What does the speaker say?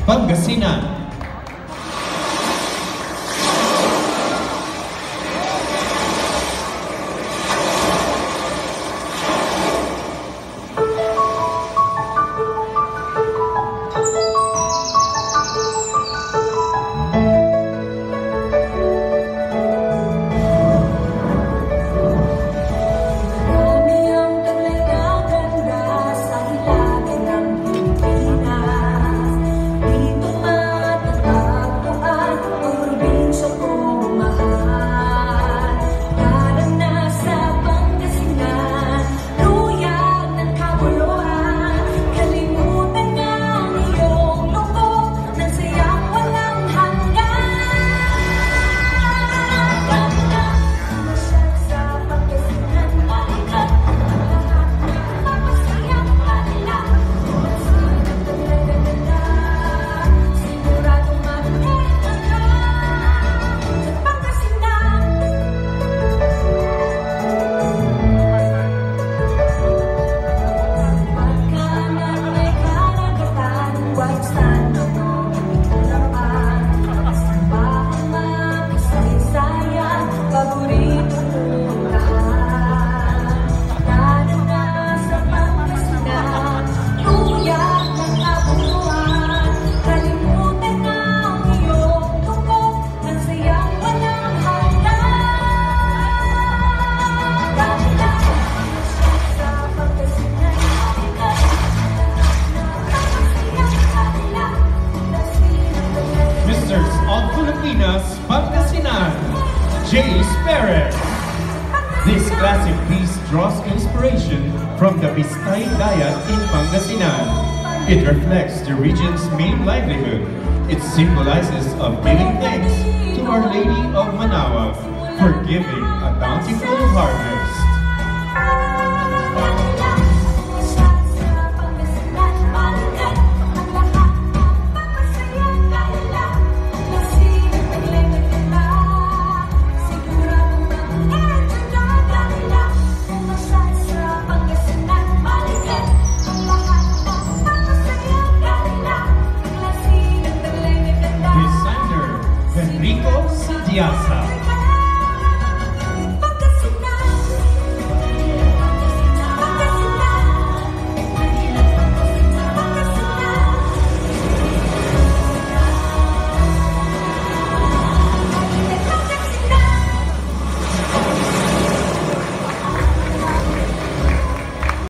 Pangasinan. Pangasinan, Jace Perez. This classic piece draws inspiration from the Bistay Diet in Pangasinan. It reflects the region's main livelihood. It symbolizes of giving thanks to Our Lady of Manaoag for giving a bountiful harvest.